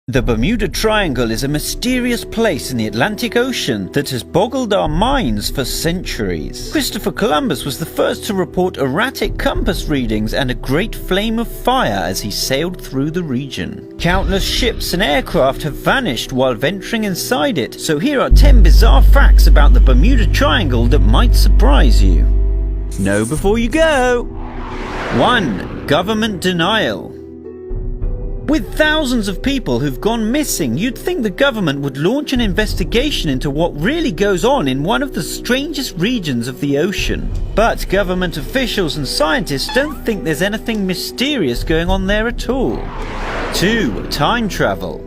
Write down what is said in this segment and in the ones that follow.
The Bermuda Triangle is a mysterious place in the Atlantic Ocean that has boggled our minds for centuries. Christopher Columbus was the first to report erratic compass readings and a great flame of fire as he sailed through the region. Countless ships and aircraft have vanished while venturing inside it, so here are 10 bizarre facts about the Bermuda Triangle that might surprise you. Know before you go! 1. Government denial. With thousands of people who've gone missing, you'd think the government would launch an investigation into what really goes on in one of the strangest regions of the ocean. But government officials and scientists don't think there's anything mysterious going on there at all. 2. Time travel.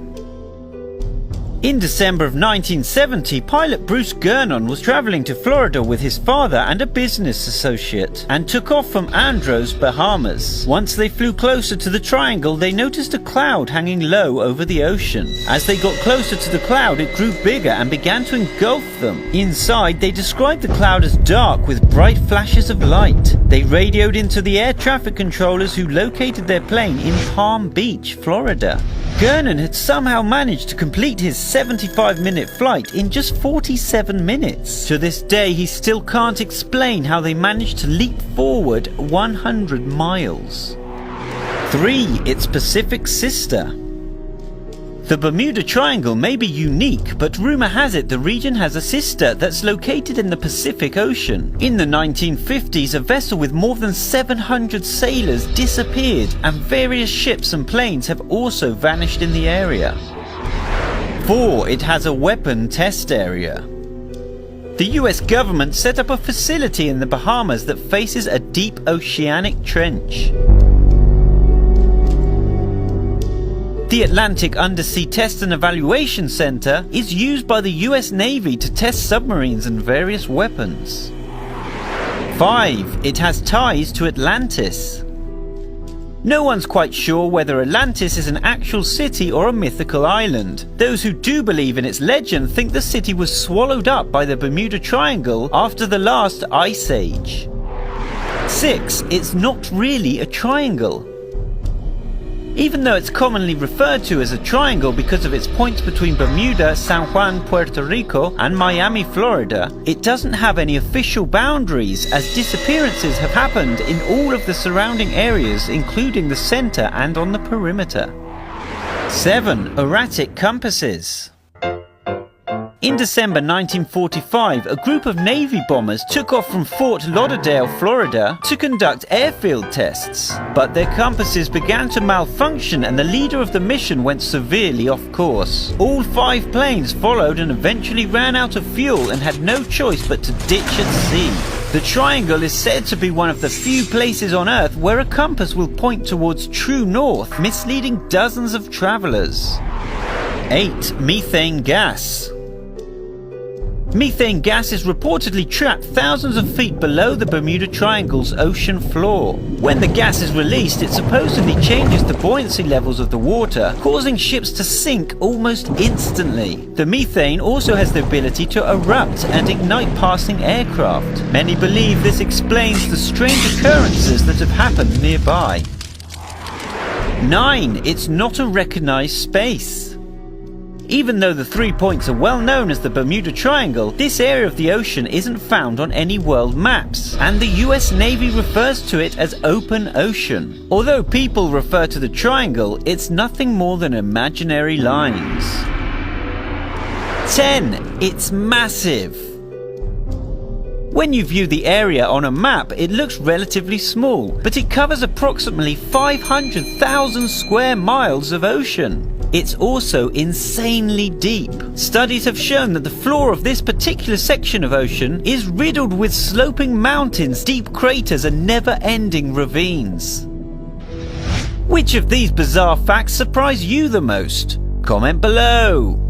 In December of 1970, pilot Bruce Gernon was travelling to Florida with his father and a business associate, and took off from Andros, Bahamas. Once they flew closer to the triangle, they noticed a cloud hanging low over the ocean. As they got closer to the cloud, it grew bigger and began to engulf them. Inside, they described the cloud as dark with bright flashes of light. They radioed into the air traffic controllers who located their plane in Palm Beach, Florida. Gernon had somehow managed to complete his 75-minute flight in just 47 minutes. To this day, he still can't explain how they managed to leap forward 100 miles. 3. Its Pacific sister. The Bermuda Triangle may be unique, but rumour has it the region has a sister that's located in the Pacific Ocean. In the 1950s, a vessel with more than 700 sailors disappeared, and various ships and planes have also vanished in the area. 4. It has a weapon test area. The US government set up a facility in the Bahamas that faces a deep oceanic trench. The Atlantic Undersea Test and Evaluation Center is used by the US Navy to test submarines and various weapons. 5. It has ties to Atlantis. No one's quite sure whether Atlantis is an actual city or a mythical island. Those who do believe in its legend think the city was swallowed up by the Bermuda Triangle after the last ice age. 6. It's not really a triangle. Even though it's commonly referred to as a triangle because of its points between Bermuda, San Juan, Puerto Rico and Miami, Florida, it doesn't have any official boundaries, as disappearances have happened in all of the surrounding areas, including the center and on the perimeter. 7. Erratic compasses. In December 1945, a group of Navy bombers took off from Fort Lauderdale, Florida, to conduct airfield tests. But their compasses began to malfunction and the leader of the mission went severely off course. All 5 planes followed and eventually ran out of fuel and had no choice but to ditch at sea. The triangle is said to be one of the few places on Earth where a compass will point towards true north, misleading dozens of travelers. 8. Methane gas. Methane gas is reportedly trapped thousands of feet below the Bermuda Triangle's ocean floor. When the gas is released, it supposedly changes the buoyancy levels of the water, causing ships to sink almost instantly. The methane also has the ability to erupt and ignite passing aircraft. Many believe this explains the strange occurrences that have happened nearby. 9. It's not a recognized space. Even though the 3 points are well known as the Bermuda Triangle, this area of the ocean isn't found on any world maps, and the US Navy refers to it as open ocean. Although people refer to the triangle, it's nothing more than imaginary lines. 10. It's massive. When you view the area on a map, it looks relatively small, but it covers approximately 500,000 square miles of ocean. It's also insanely deep. Studies have shown that the floor of this particular section of ocean is riddled with sloping mountains, deep craters and never-ending ravines. Which of these bizarre facts surprise you the most? Comment below!